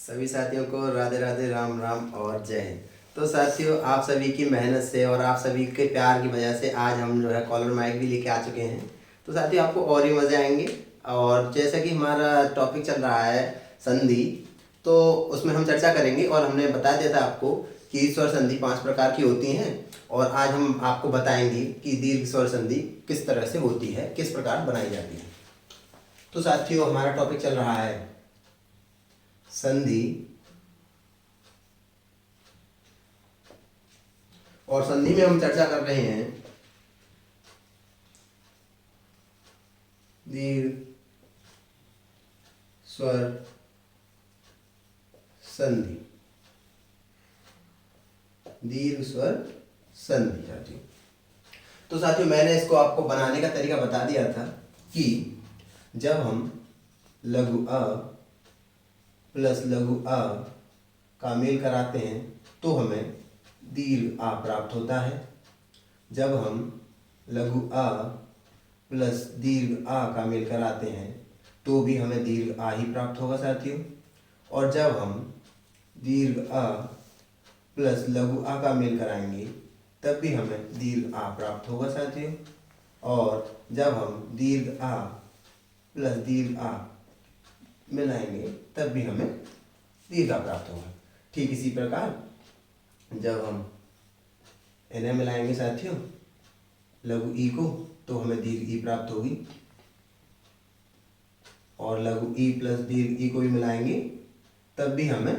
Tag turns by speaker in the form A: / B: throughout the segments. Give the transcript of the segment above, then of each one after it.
A: सभी साथियों को राधे राधे, राम राम और जय हिंद। तो साथियों, आप सभी की मेहनत से और आप सभी के प्यार की वजह से आज हम जो है कॉलर माइक भी लेके आ चुके हैं। तो साथियों, आपको और ही मज़े आएंगे। और जैसा कि हमारा टॉपिक चल रहा है संधि, तो उसमें हम चर्चा करेंगे। और हमने बता दिया था आपको कि स्वर संधि 5 प्रकार की होती हैं। और आज हम आपको बताएंगे कि दीर्घ स्वर संधि किस तरह से होती है, किस प्रकार बनाई जाती है। तो साथियों, हमारा टॉपिक चल रहा है संधि। और संधि में हम चर्चा कर रहे हैं दीर्घ स्वर संधि। दीर्घ स्वर संधि साथियों। तो साथियों, मैंने इसको आपको बनाने का तरीका बता दिया था कि जब हम लघु अ प्लस लघु अ का मेल कराते हैं तो हमें दीर्घ आ प्राप्त होता है। जब हम लघु आ प्लस दीर्घ आ का मेल कराते हैं तो भी हमें दीर्घ आ ही प्राप्त होगा साथियों। और जब हम दीर्घ आ प्लस लघु आ का मेल कराएंगे तब भी हमें दीर्घ आ प्राप्त होगा साथियों। और जब हम दीर्घ आ प्लस दीर्घ आ मिलाएंगे तब भी हमें दीर्घ आ प्राप्त होगा। ठीक इसी प्रकार जब हम इन्हें मिलाएंगे साथियों लघु ई को तो हमें दीर्घ ई प्राप्त होगी। और लघु ई प्लस दीर्घ ई को भी मिलाएंगे तब भी हमें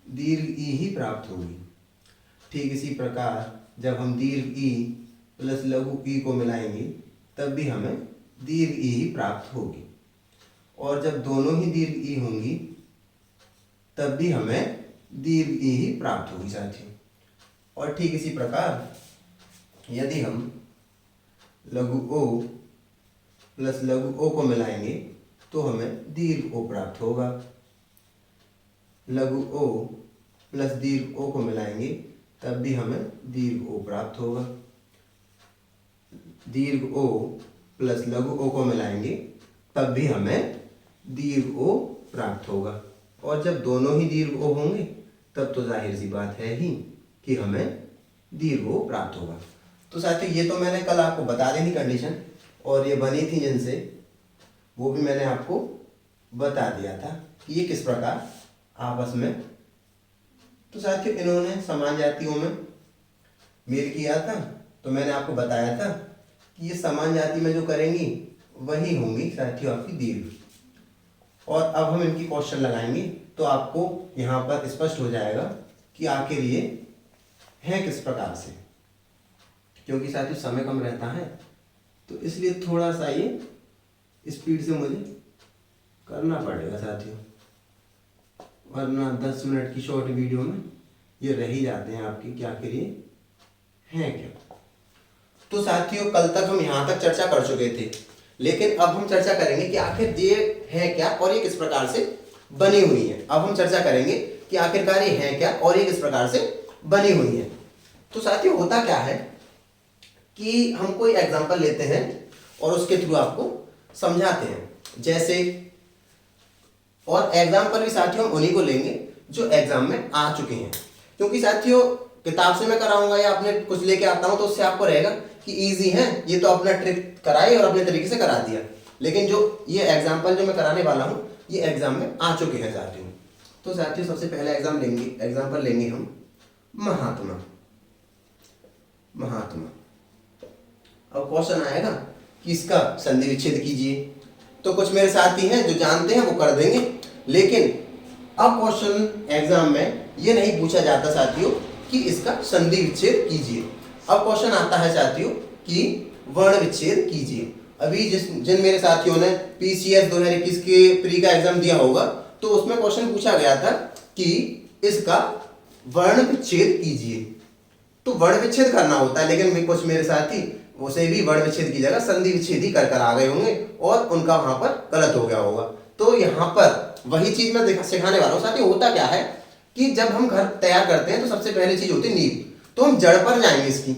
A: दीर्घ ई ही प्राप्त होगी। ठीक इसी प्रकार जब हम दीर्घ ई प्लस लघु ई को मिलाएंगे तब भी हमें दीर्घ ई ही प्राप्त होगी। और जब दोनों ही दीर्घ ई होंगी तब भी हमें दीर्घ ई ही प्राप्त होगी साथियों। और ठीक इसी प्रकार यदि हम लघु ओ प्लस लघु ओ को मिलाएंगे तो हमें दीर्घ ओ प्राप्त होगा। लघु ओ प्लस दीर्घ ओ को मिलाएंगे तब भी हमें दीर्घ ओ प्राप्त होगा। दीर्घ ओ प्लस लघु ओ को मिलाएंगे तब भी हमें दीर्घ ओ प्राप्त होगा। और जब दोनों ही दीर्घ ओ होंगे तब तो जाहिर सी बात है ही कि हमें दीर्घ ओ प्राप्त होगा। तो साथियों, ये तो मैंने कल आपको बता दी थी कंडीशन, और ये बनी थी जिनसे वो भी मैंने आपको बता दिया था कि ये किस प्रकार आपस में। तो साथियों, इन्होंने समान जातियों में मेल किया था। तो मैंने आपको बताया था कि ये समान जाति में जो करेंगी वही होंगी साथियों आपकी दीर्घ। और अब हम इनकी क्वेश्चन लगाएंगे तो आपको यहाँ पर स्पष्ट हो जाएगा कि आखिर ये है किस प्रकार से। क्योंकि साथियों समय कम रहता है तो इसलिए थोड़ा सा ये स्पीड से मुझे करना पड़ेगा साथियों, वरना 10 मिनट की शॉर्ट वीडियो में ये रह ही जाते हैं आपकी कि आखिर ये हैं क्या। तो साथियों, कल तक हम यहाँ तक चर्चा कर चुके थे, लेकिन अब हम चर्चा करेंगे कि आखिर ये है क्या और ये किस प्रकार से बनी हुई है। अब हम चर्चा करेंगे कि आखिरकार ये है क्या और ये किस प्रकार से बनी हुई है। तो साथियों, होता क्या है कि हम कोई एग्जांपल लेते हैं और उसके थ्रू आपको समझाते हैं जैसे। और एग्जाम्पल भी साथियों हम उन्हीं को लेंगे जो एग्जाम में आ चुके हैं। क्योंकि साथियों, किताब से मैं कराऊंगा या अपने कुछ लेके आता हूं तो उससे आपको रहेगा कि इजी है, ये तो अपना ट्रिक कराई और अपने तरीके से करा दिया। लेकिन जो ये एग्जाम्पल जो मैं कराने वाला हूं ये एग्जाम में आ चुके हैं साथियों। तो साथियों, सबसे पहले एग्जाम्पल लेंगे हम महात्मा। अब क्वेश्चन आएगा कि इसका संधि विच्छेद कीजिए। तो कुछ मेरे साथी हैं जो जानते हैं वो कर देंगे, लेकिन अब क्वेश्चन एग्जाम में ये नहीं पूछा जाता साथियों कि इसका संधि विच्छेद कीजिए। अब क्वेश्चन आता है साथियों कि वर्ण विच्छेद कीजिए। अभी जिन मेरे साथियों ने PCS 2021 के प्री का एग्जाम दिया होगा तो उसमें क्वेश्चन पूछा गया था कि इसका वर्ण विच्छेद कीजिए। तो वर्ण विच्छेद करना होता है, लेकिन कुछ मेरे साथी उसे भी वर्ण विच्छेद की जगह संधि विच्छेद ही कर आ गए होंगे और उनका वहां पर गलत हो गया होगा। तो यहाँ पर वही चीज मैं सिखाने वाला हूँ साथियों। होता क्या है कि जब हम घर तैयार करते हैं तो सबसे पहली चीज होती है नींव। तो हम जड़ पर जाएंगे इसकी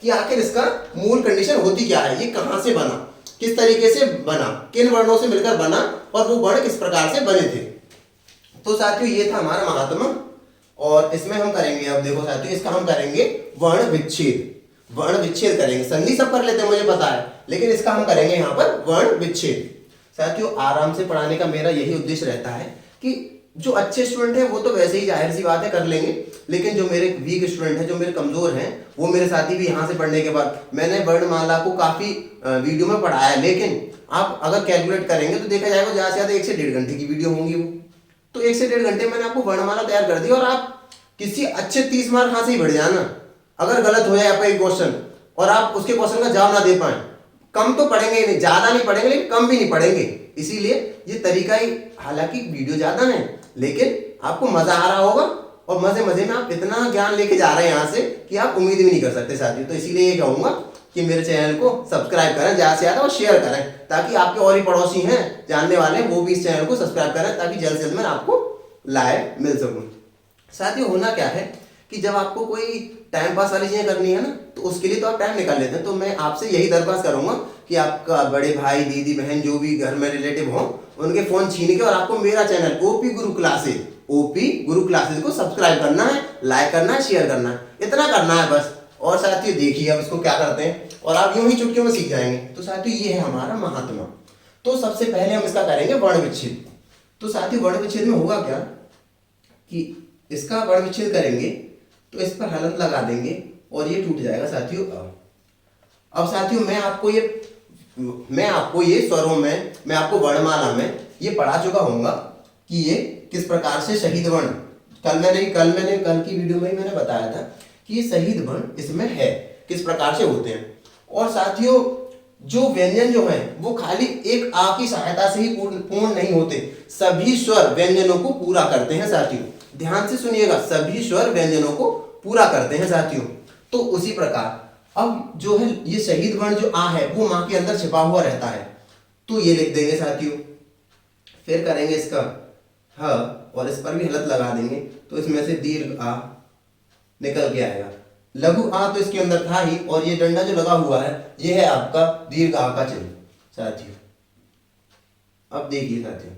A: कि आखिर इसका मूल कंडीशन होती क्या है, ये कहां से बना, किस तरीके से बना, किन वर्णों से मिलकर बना और वो वर्ण किस प्रकार से बने थे। तो साथियों ये था हमारा महात्मा, और इसमें हम करेंगे, अब देखो साथियों, इसका हम करेंगे वर्ण विच्छेद। वर्ण विच्छेद करेंगे, संधि सब कर लेते हैं मुझे पता है, लेकिन इसका हम करेंगे यहाँ पर वर्ण विच्छेद। साथियों आराम से पढ़ाने का मेरा यही उद्देश्य रहता है कि जो अच्छे स्टूडेंट हैं वो तो वैसे ही जाहिर सी बात है कर लेंगे, लेकिन जो मेरे वीक स्टूडेंट हैं, जो मेरे कमजोर हैं, वो मेरे साथी भी यहाँ से पढ़ने के बाद, मैंने वर्णमाला को काफी वीडियो में पढ़ाया है, लेकिन आप अगर कैलकुलेट करेंगे तो देखा जाएगा ज्यादा से ज्यादा 1 से 1.5 घंटे की वीडियो होंगी वो। तो 1 से 1.5 घंटे मैंने आपको वर्णमाला तैयार कर दी, और आप किसी अच्छे 30 मार्क यहाँ से ही बढ़ जाना। अगर गलत हो जाए आपका एक क्वेश्चन और आप उसके क्वेश्चन का जवाब ना दे पाए, कम तो पढ़ेंगे ही नहीं, ज्यादा नहीं पढ़ेंगे लेकिन कम भी नहीं पढ़ेंगे। इसीलिए ये तरीका ही, हालांकि वीडियो ज्यादा है लेकिन आपको मजा आ रहा होगा, और मजे मजे में आप इतना ज्ञान लेके जा रहे हैं यहाँ से कि आप उम्मीद भी नहीं कर सकते साथियों। तो इसीलिए ये कहूंगा कि मेरे चैनल को सब्सक्राइब करें ज्यादा से ज्यादा और शेयर करें, ताकि आपके और ही पड़ोसी हैं जानने वाले वो भी इस चैनल को सब्सक्राइब करें, ताकि जल्द से जल्द मैं आपको लाइव मिल सकूं। साथियों होना क्या है कि जब आपको कोई टाइम पास वाली चीजें करनी है ना, तो उसके लिए तो आप टाइम निकाल लेते हैं। तो मैं आपसे यही दरख्वास्त करूंगा कि आपका बड़े भाई दीदी बहन जो भी घर में रिलेटिव हो, उनके फोन छीन के और आपको मेरा चैनल ओपी गुरु क्लासेस को सब्सक्राइब करना है, लाइक करना है, शेयर करना है, इतना करना है बस। और साथियों देखिए अब इसको क्या करते हैं, और आप यूं ही चुटकियों में सीख जाएंगे। तो साथियों ये है हमारा महात्मा। तो सबसे पहले हम इसका करेंगे वर्ण विच्छेद। तो साथियों वर्ण विच्छेद में होगा क्या कि इसका वर्ण विच्छेद करेंगे तो इस पर हलन लगा देंगे और ये टूट जाएगा साथियों। अब साथियों मैं आपको ये स्वरों में, मैं आपको वर्णमाला में ये पढ़ा चुका हूंगा कि ये किस प्रकार से शहीद वर्ण, कल की वीडियो में ही मैंने बताया था कि ये शहीद वर्ण इसमें है, किस प्रकार से होते हैं। और साथियों जो व्यंजन जो है वो खाली एक आ की सहायता से ही पूर्ण नहीं होते, सभी स्वर व्यंजनों को पूरा करते हैं साथियों। ध्यान से सुनिएगा, सभी स्वर व्यंजनों को पूरा करते हैं साथियों। तो उसी प्रकार अब जो है ये शहीद वर्ण जो आ है वो मां के अंदर छिपा हुआ रहता है, तो ये लिख देंगे साथियों। फिर करेंगे इसका ह और इस पर भी हलत लगा देंगे, तो इसमें से दीर्घ आ निकल के आएगा। लघु आ तो इसके अंदर था ही, और ये डंडा जो लगा हुआ है ये है आपका दीर्घ आ का चिन्ह साथियों। अब देखिए साथियों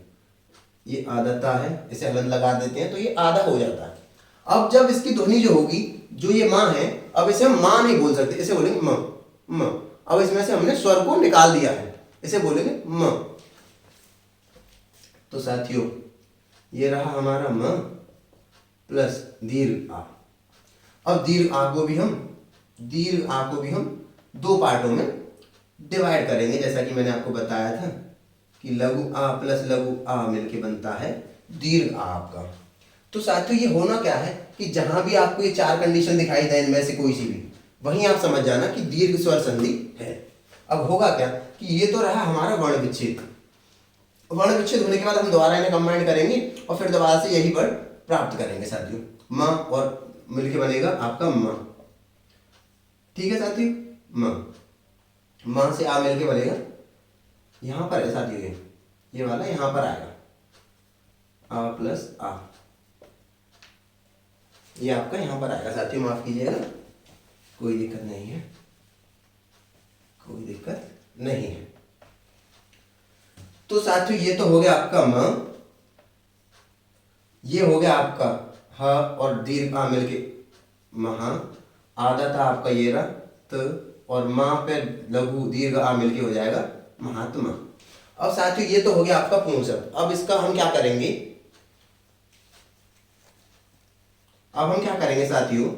A: ये आधा है, इसे हलन लगा देते हैं तो ये आधा हो जाता है। अब जब इसकी ध्वनि जो होगी, जो ये मां है, अब इसे हम मां नहीं बोल सकते, इसे बोलेंगे म। अब इसमें से हमने स्वर को निकाल दिया है, इसे बोलेंगे म। तो साथियों ये रहा हमारा म प्लस दीर्घ आ। अब दीर्घ आ को भी हम 2 पार्टों में डिवाइड करेंगे, जैसा कि मैंने आपको बताया था कि लघु आ प्लस लघु आ मिलके बनता है दीर्घ आ आपका। तो साथियों ये होना क्या है कि जहां भी आपको ये 4 कंडीशन दिखाई दे इनमें से कोई सी भी, वहीं आप समझ जाना कि दीर्घ स्वर संधि है। अब होगा क्या कि ये तो रहा हमारा वर्ण विच्छेद। वर्ण विच्छेद होने के बाद हम दोबारा इन्हें कंबाइन करेंगे और फिर दोबारा से यही वर्ण प्राप्त करेंगे साथियों। म और मिलके बनेगा आपका म। ठीक है साथियों, म से आ मिलके बनेगा, यहां पर है साथियों ये वाला यहां पर आएगा आ प्लस आ, ये आपका यहां पर आएगा साथियों, माफ कीजिएगा, कोई दिक्कत नहीं है, कोई दिक्कत नहीं है। तो साथियों ये तो हो गया आपका म, ये हो गया आपका ह और दीर्घ आ मिलके महा, आधा था आपका ये रहा त, और मां पे लघु दीर्घ आ मिलके हो जाएगा महात्मा। अब साथियों ये तो हो गया आपका पूर्ण शब्द। अब इसका हम क्या करेंगे, अब हम क्या करेंगे साथियों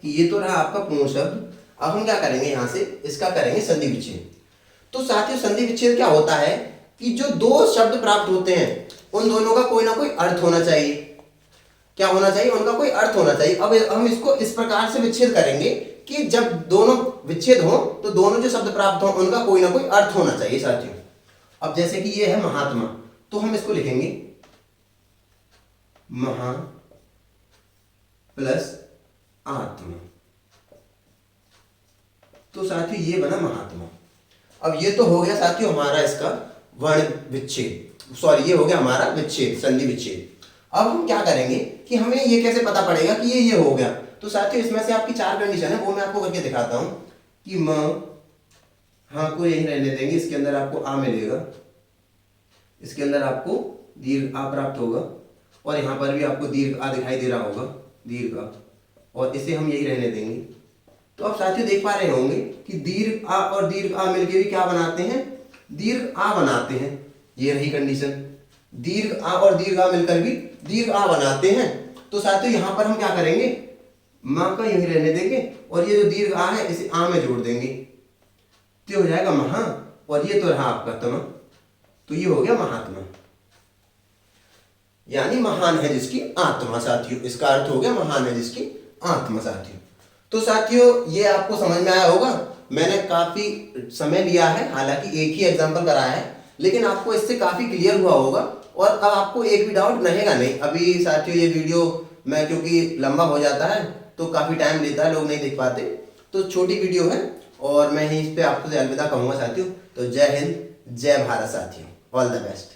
A: कि ये तो रहा आपका पूर्ण शब्द। अब हम क्या करेंगे यहां से, इसका करेंगे संधि विच्छेद। तो साथियों संधि विच्छेद क्या होता है कि जो 2 शब्द प्राप्त होते हैं उन दोनों का कोई ना कोई अर्थ होना चाहिए। क्या होना चाहिए, उनका कोई अर्थ होना चाहिए। अब हम इसको इस प्रकार से विच्छेद करेंगे कि जब दोनों विच्छेद हो तो दोनों जो शब्द प्राप्त हो उनका कोई ना कोई अर्थ होना चाहिए साथियों। अब जैसे कि ये है महात्मा, तो हम इसको लिखेंगे महा प्लस आत्मा। तो साथियों ये बना महात्मा। अब ये तो हो गया साथियों हमारा इसका वर्ण विच्छेद, सॉरी ये हो गया हमारा विच्छेद, संधि विच्छेद। अब हम क्या करेंगे कि हमें ये कैसे पता पड़ेगा कि ये हो गया। तो साथियों इसमें से आपकी 4 कंडीशन है, वो मैं आपको करके दिखाता हूं कि म, हाँ को यही रहने देंगे, इसके अंदर आपको आ मिलेगा, इसके अंदर आपको दीर्घ आ प्राप्त होगा, और यहाँ पर भी आपको दीर्घ आ दिखाई दे रहा होगा, दीर्घ आ, और इसे हम यही रहने देंगे। तो आप साथियों देख पा रहे होंगे कि दीर्घ आ और दीर्घ आ मिलकर भी क्या बनाते हैं, दीर्घ आ बनाते हैं। ये रही कंडीशन, दीर्घ आ और दीर्घ आ मिलकर भी दीर्घ आ बनाते हैं। तो साथियों यहाँ पर हम क्या करेंगे, माँ का यही रहने देंगे और ये जो दीर्घ आ है इसे आ में जोड़ देंगे, तो हो जाएगा महा, और ये तो रहा आपका तमा, तो ये हो गया महात्मा, यानी महान है जिसकी आत्मा साथियों। इसका अर्थ हो गया महान है जिसकी आत्मा साथियों। तो साथियों ये आपको समझ में आया होगा। मैंने काफी समय लिया है, हालांकि एक ही एग्जांपल कराया है, लेकिन आपको इससे काफी क्लियर हुआ होगा और अब आपको एक भी डाउट रहेगा नहीं। अभी साथियों ये वीडियो मैं क्योंकि लंबा हो जाता है तो काफी टाइम लेता है, लोग नहीं देख पाते, तो छोटी वीडियो है और मैं ही इस पे आपको अलविदा कहूंगा साथियों। तो जय हिंद, जय भारत साथियों, ऑल द बेस्ट।